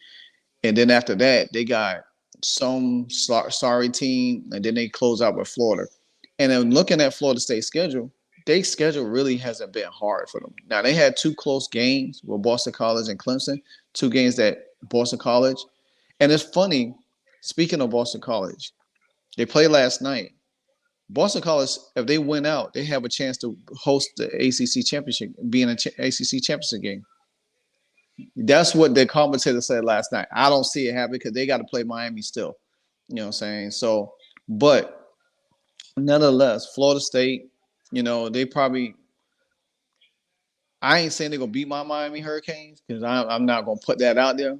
Speaker 1: And then after that, they got some sorry team, and then they close out with Florida. And then looking at Florida State's schedule, their schedule really hasn't been hard for them. Now they had two close games with Boston College and Clemson, two games that Boston College. And it's funny, speaking of Boston College, they played last night. Boston College, if they win out, they have a chance to host the ACC championship, be in an ACC championship game. That's what the commentator said last night. I don't see it happen because they got to play Miami still. You know what I'm saying? So, but nonetheless, Florida State, they probably. I ain't saying they're gonna beat my Miami Hurricanes because I'm not gonna put that out there.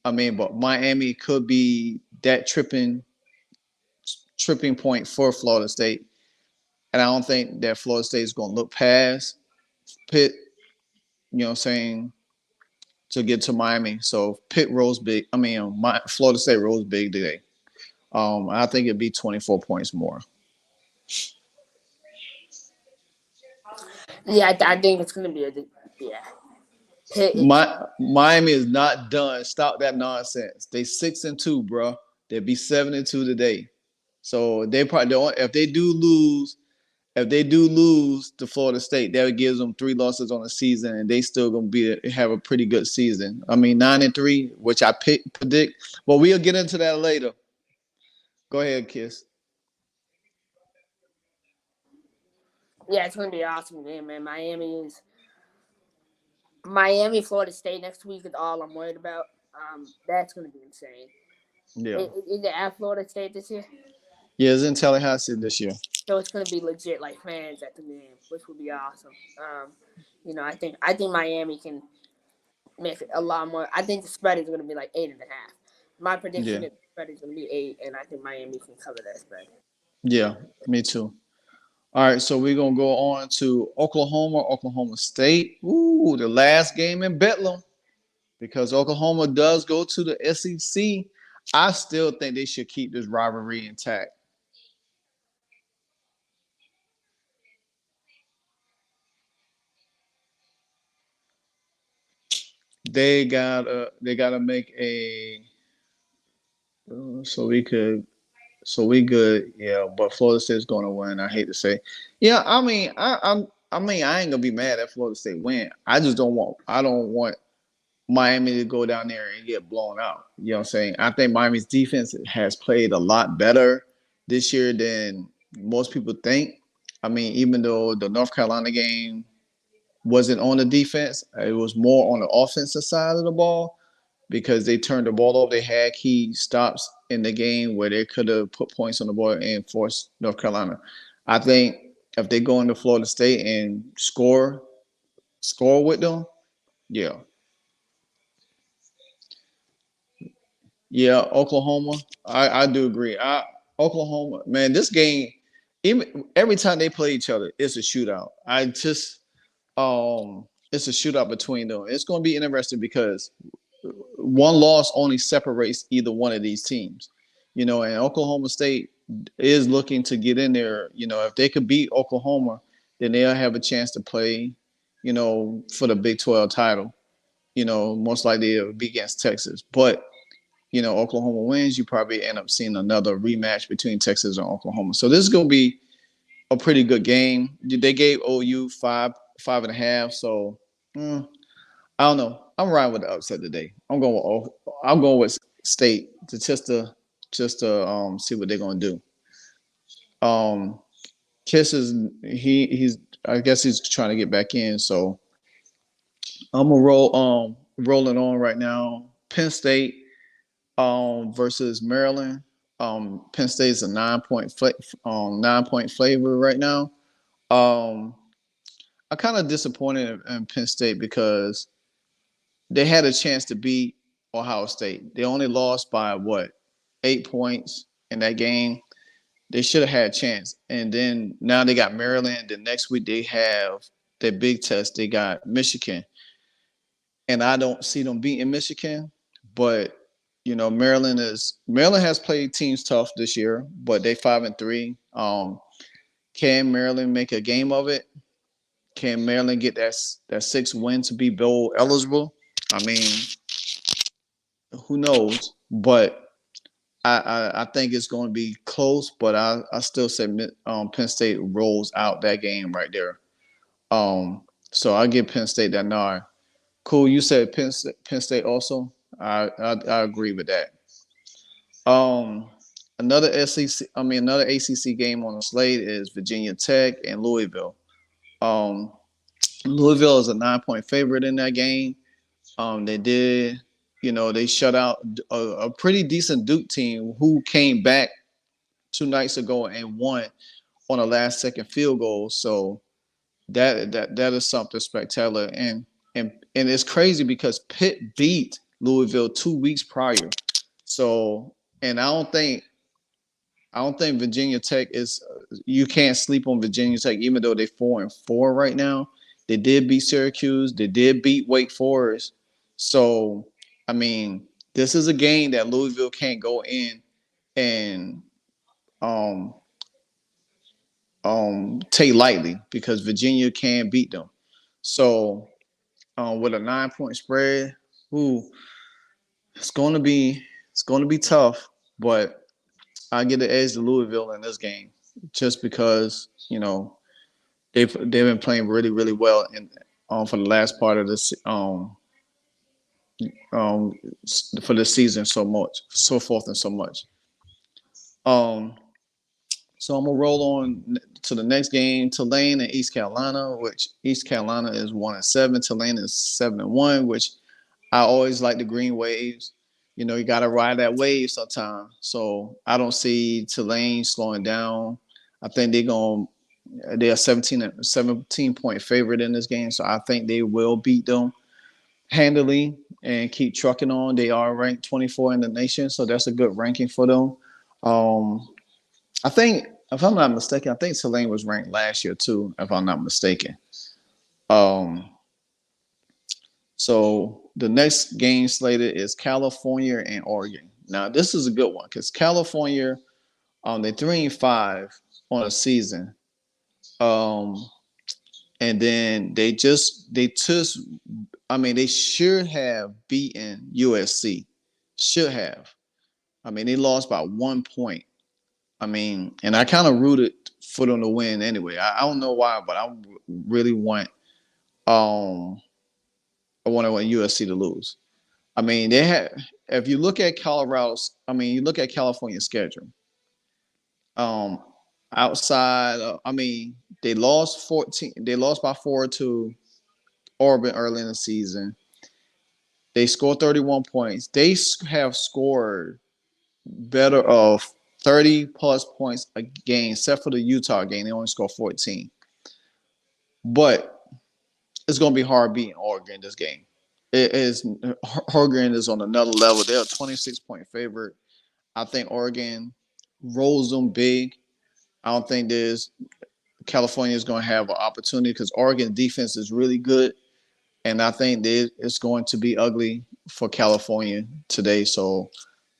Speaker 1: I mean, but Miami could be that tripping point for Florida State, and I don't think that Florida State is gonna look past Pitt. You know what I'm saying? To get to Miami. So Pitt rose big. I mean, Florida State rose big today. I think it'd be 24 points more.
Speaker 3: Yeah, I think it's going to be yeah. Pitt,
Speaker 1: Miami is not done. Stop that nonsense. They 6-2, bro. They'll be 7-2 today. So they probably don't. If they do lose to Florida State, that gives them 3 losses on the season, and they still gonna have a pretty good season. I mean, 9-3, which I predict. But we'll get into that later. Go ahead, Kiss.
Speaker 3: yeah, it's going to be an awesome game, man. Miami, Florida State next week is all I'm worried about. That's going to be insane.
Speaker 1: Yeah.
Speaker 3: Is it at Florida State this year?
Speaker 1: Yeah, it's in Tallahassee this year.
Speaker 3: So it's going to be legit, like fans at the game, which would be awesome. I think Miami can make it a lot more. I think the spread is going to be like 8.5. My prediction is the spread is going to be 8, and I think Miami can cover that spread.
Speaker 1: Yeah, me too. All right, so we're gonna go on to Oklahoma State. Ooh, the last game in Bedlam because Oklahoma does go to the SEC. I still think they should keep this rivalry intact. They gotta make a so we good, yeah. But Florida State's gonna win. I hate to say, yeah. I mean, I ain't gonna be mad at Florida State win. I don't want Miami to go down there and get blown out. You know what I'm saying? I think Miami's defense has played a lot better this year than most people think. I mean, even though the North Carolina game wasn't on the defense, it was more on the offensive side of the ball because they turned the ball over. They had key stops in the game where they could have put points on the board and forced North Carolina. I think if they go into Florida State and score with them, yeah, yeah, Oklahoma. I do agree. Oklahoma, man, this game, even every time they play each other, it's a shootout. It's a shootout between them. It's going to be interesting because one loss only separates either one of these teams. And Oklahoma State is looking to get in there. If they could beat Oklahoma, then they'll have a chance to play, for the Big 12 title. Most likely it'll be against Texas. But, Oklahoma wins, you probably end up seeing another rematch between Texas and Oklahoma. So this is going to be a pretty good game. They gave OU 5.5. So I don't know. I'm riding with the upset today. I'm going with State to just to see what they're gonna do. Um, Kiss is he's I guess he's trying to get back in. So I'm gonna rolling on right now. Penn State versus Maryland. Penn State is a 9-point flavor right now. Um, I'm kind of disappointed in Penn State because they had a chance to beat Ohio State. They only lost by what, 8 points in that game. They should have had a chance. And then now they got Maryland. The next week they have their big test. They got Michigan. And I don't see them beating Michigan. But Maryland has played teams tough this year, but they 5-3. Can Maryland make a game of it? Can Maryland get that 6 win to be bowl eligible? I mean, who knows? But I think it's going to be close. But I still say Penn State rolls out that game right there. So I give Penn State that nod. Cool. You said Penn State also. I agree with that. Um, another ACC game on the slate is Virginia Tech and Louisville. Um, Louisville is a 9-point favorite in that game. They shut out a pretty decent Duke team who came back 2 nights ago and won on a last second field goal. So that is something spectacular. And it's crazy because Pitt beat Louisville 2 weeks prior. So, and I don't think Virginia Tech is. You can't sleep on Virginia Tech, even though they're 4-4 right now. They did beat Syracuse. They did beat Wake Forest. So, I mean, this is a game that Louisville can't go in and um, take lightly because Virginia can beat them. So, with a 9-point spread, ooh, it's going to be tough. But I get the edge to Louisville in this game just because they've been playing really really well for the last part of this um for the season so forth and so much. Um, so I'm gonna roll on to the next game, Tulane and East Carolina, which East Carolina is 1-7, Tulane is 7-1, which I always like the Green Waves. You got to ride that wave sometime. So I don't see Tulane slowing down. I think they're a 17-point favorite in this game. So I think they will beat them handily and keep trucking on. They are ranked 24 in the nation. So that's a good ranking for them. I think, if I'm not mistaken, I think Tulane was ranked last year too, if I'm not mistaken. Um, So the next game slated is California and Oregon. Now this is a good one because California, they're 3-5 on a season, um, and then they should have beaten USC, should have. I mean, they lost by 1 point. I mean, and I kind of rooted for them to win anyway. I don't know why, but I really um want USC to lose. I mean, they had. If you look at you look at California's schedule. Um, they lost 14. They lost by 4 to Auburn early in the season. They scored 31 points. They have scored better of 30 plus points a game, except for the Utah game. They only scored 14. But it's going to be hard beating Oregon this game. It is Oregon is on another level. They're a 26-point favorite. I think Oregon rolls them big. I don't think there's California is going to have an opportunity because Oregon defense is really good, and I think it's going to be ugly for California today. So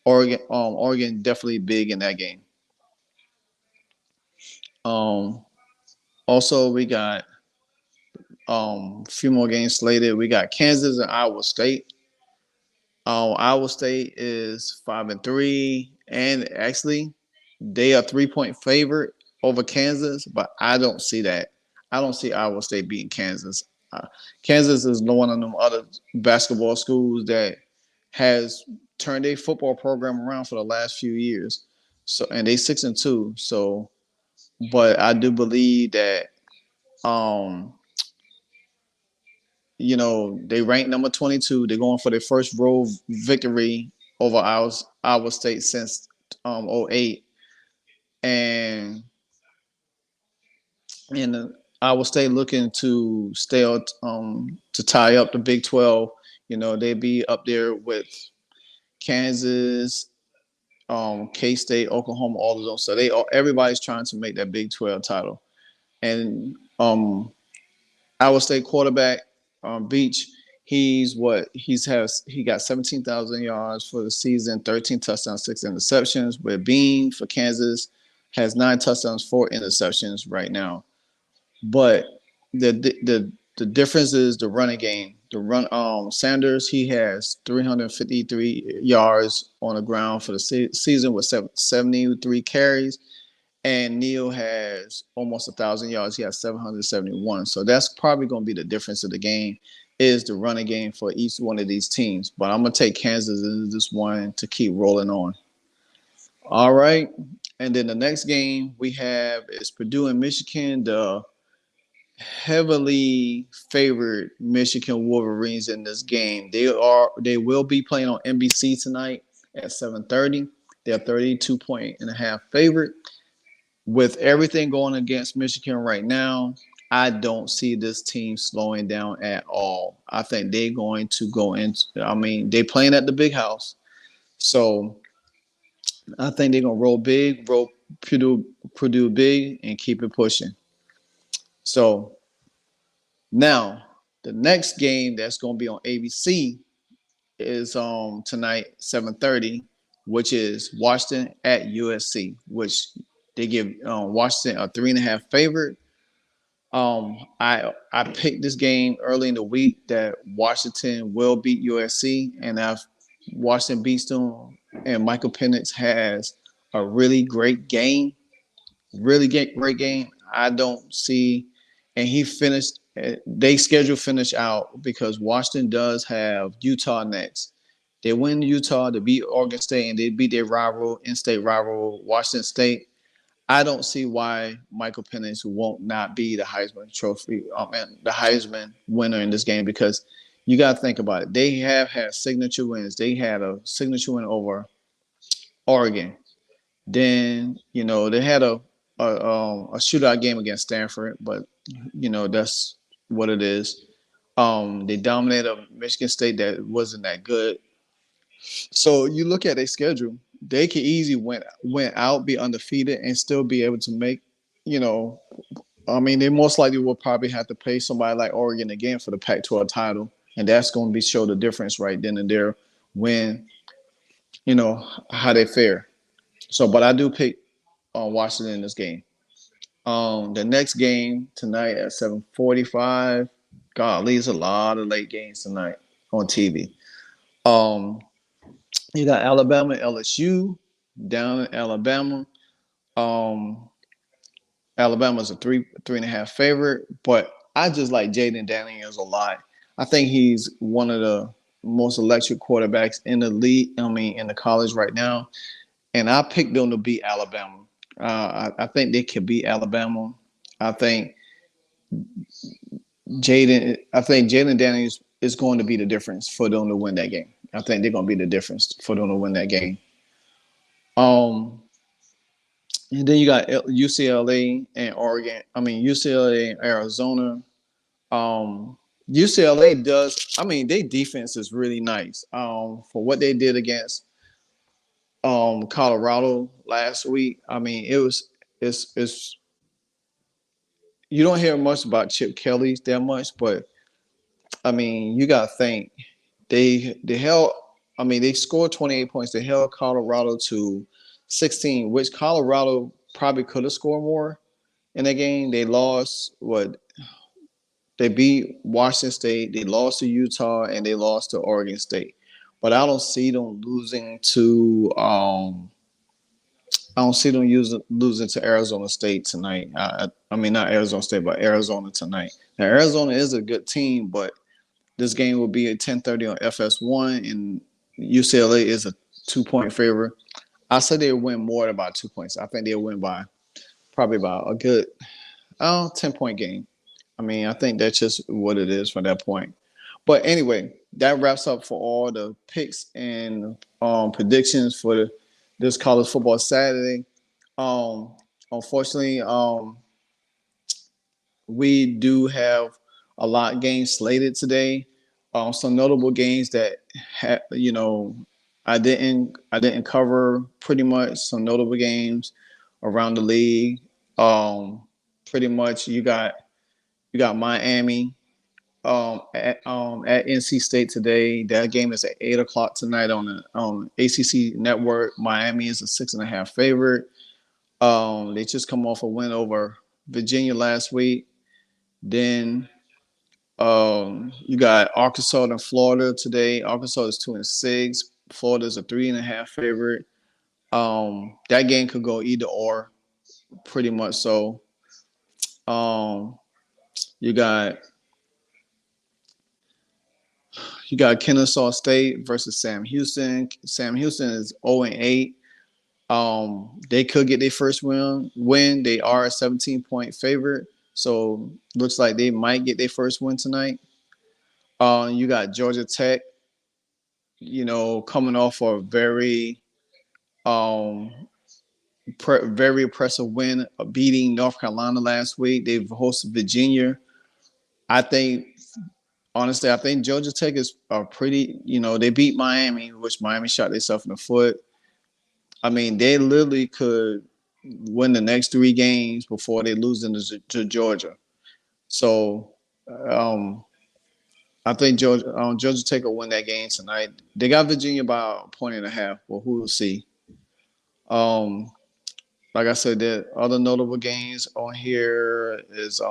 Speaker 1: Oregon definitely big in that game. Um, Also, we got a few more games slated. We got Kansas and Iowa State. Iowa State is 5-3, and actually, they are 3-point favorite over Kansas, but I don't see that. I don't see Iowa State beating Kansas. Kansas is one of them other basketball schools that has turned their football program around for the last few years. So, and they 6-2. So, but I do believe that um, they ranked number 22. They're going for their first road victory over Iowa State since 08. And Iowa State looking to stay to tie up the Big 12. They'd be up there with Kansas, K State, Oklahoma, all of those. So everybody's trying to make that Big 12 title. And Iowa State quarterback Beach, he got 17,000 yards for the season, 13 touchdowns, 6 interceptions. Where Bean for Kansas has 9 touchdowns, 4 interceptions right now. But the difference is the running game. The run Sanders, he has 353 yards on the ground for the season with 73 carries. And Neal has almost 1,000 yards. He has 771. So that's probably going to be the difference of the game is the running game for each one of these teams. But I'm going to take Kansas in this one to keep rolling on. All right. And then the next game we have is Purdue and Michigan, the heavily favored Michigan Wolverines in this game. They will be playing on NBC tonight at 7:30. They're 32.5 favorite. With everything going against Michigan right now, I don't see this team slowing down at all. I think they're going to go into. I mean, they're playing at the big house, so I think they're gonna roll Purdue big, and keep it pushing. So now the next game that's gonna be on ABC is tonight 7:30, which is Washington at USC, which they give Washington a 3.5 favorite. I picked this game early in the week that Washington will beat USC, and if Washington beats them, and Michael Penix has a really great game, great game. I don't see, and he finished. They schedule finish out because Washington does have Utah next. They win Utah to beat Oregon State, and they beat their rival, in-state rival, Washington State. I don't see why Michael Penix won't not be the Heisman Trophy, and the Heisman winner in this game because you got to think about it. They have had signature wins. They had a signature win over Oregon. Then they had a shootout game against Stanford, but that's what it is. They dominated Michigan State that wasn't that good. So you look at their schedule, they could easily went out, be undefeated, and still be able to make, I mean, they most likely will probably have to play somebody like Oregon again for the Pac-12 title, and that's going to be show the difference right then and there when, how they fare. So, but I do pick Washington in this game. The next game tonight at 7:45. God, there's a lot of late games tonight on TV. Um, you got Alabama, LSU down in Alabama. Um, Alabama's a 3.5 favorite, but I just like Jaden Daniels a lot. I think he's one of the most electric quarterbacks in the league. I mean, in the college right now, and I picked them to beat Alabama. I think they could beat Alabama. I think Jaden Daniels is going to be the difference for them to win that game. I think they're going to be the difference for them to win that game. Um, and then you got UCLA and Oregon. I mean UCLA and Arizona. Um, UCLA does. I mean, their defense is really nice. For what they did against Colorado last week. I mean, it's you don't hear much about Chip Kelly that much, but I mean, you gotta think they held. I mean, they scored 28 points. They held Colorado to 16, which Colorado probably could have scored more in that game. They lost what they beat Washington State, they lost to Utah, and they lost to Oregon State. But I don't see them losing to Arizona State tonight. I mean, not Arizona State, but Arizona tonight. Now, Arizona is a good team, but this game will be at 10:30 on FS1, and UCLA is a 2-point favorite. I say they'll win more than about 2 points. I think they'll win by probably about a good 10-point game. I mean, I think that's just what it is from that point. But anyway, that wraps up for all the picks and predictions for this college football Saturday. Um, Unfortunately, we do have a lot of games slated today. Some notable games that I didn't cover pretty much. Some notable games around the league. Um, Pretty much you got Miami at NC State today. That game is at 8 o'clock tonight on the ACC network. Miami is a 6.5 favorite. They just come off a win over Virginia last week. Then you got Arkansas and Florida today. Arkansas is 2-6. Florida is a 3.5 favorite. That game could go either or, pretty much so. Um, you got you got Kennesaw State versus Sam Houston. Sam Houston is 0-8. They could get their first win. They are a 17-point favorite, so looks like they might get their first win tonight. You got Georgia Tech, coming off a um, very impressive win, beating North Carolina last week. They've hosted Virginia. I think, honestly, I think Georgia Tech is a pretty, they beat Miami, which Miami shot themselves in the foot. I mean, they literally could win the next 3 games before they lose to Georgia. So I think Georgia Tech will win that game tonight. They got Virginia by a point and a half. Well, who will see? Um, like I said, the other notable games on here is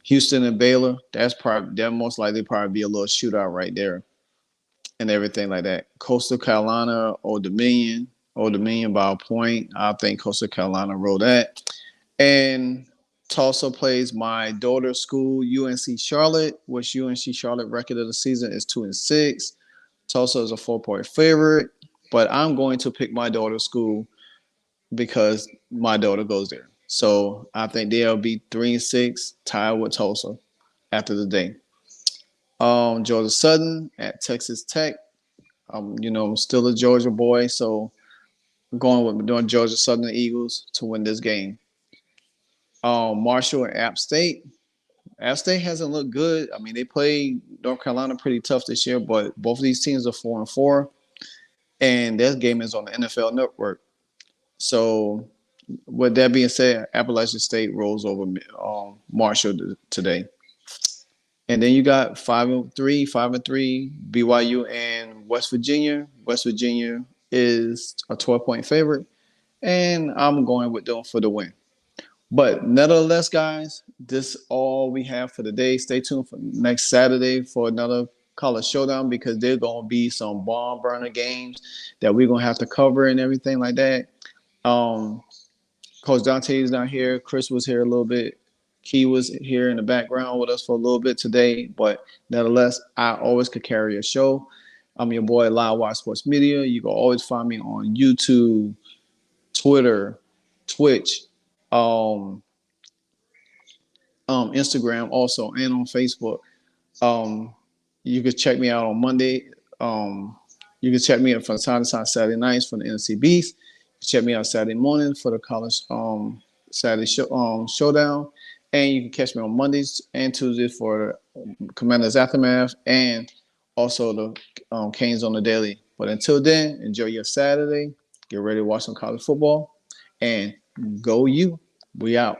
Speaker 1: Houston and Baylor. That most likely probably be a little shootout right there and everything like that. Coastal Carolina, Old Dominion by a point. I think Coastal Carolina roll that. And Tulsa plays my daughter's school, UNC Charlotte, which UNC Charlotte record of the season is 2-6. Tulsa is a 4-point favorite, but I'm going to pick my daughter's school because my daughter goes there. So I think they'll be 3-6, tied with Tulsa after the day. Georgia Southern at Texas Tech. I'm still a Georgia boy, so I'm going with doing Georgia Southern Eagles to win this game. Marshall and App State. App State hasn't looked good. I mean, they played North Carolina pretty tough this year, but both of these teams are 4-4, and that game is on the NFL Network. So, with that being said, Appalachian State rolls over Marshall today. And then you got 5-3, BYU and West Virginia. West Virginia is a 12-point favorite, and I'm going with them for the win. But nevertheless, guys, this is all we have for today. Stay tuned for next Saturday for another college showdown because there's going to be some bomb burner games that we're going to have to cover and everything like that. Coach Dante is not here. Chris was here a little bit. Key was here in the background with us for a little bit today. But nevertheless, I always could carry a show. I'm your boy, Live Wire Sports Media. You can always find me on YouTube, Twitter, Twitch, Instagram also, and on Facebook. You could check me out on Monday. You can check me out from time to time Saturday nights for the NFC Beast. Check me out Saturday morning for the college Saturday showdown, and you can catch me on Mondays and Tuesdays for Commanders Aftermath and also the Canes on the Daily. But until then, enjoy your Saturday. Get ready to watch some college football, and go you. We out.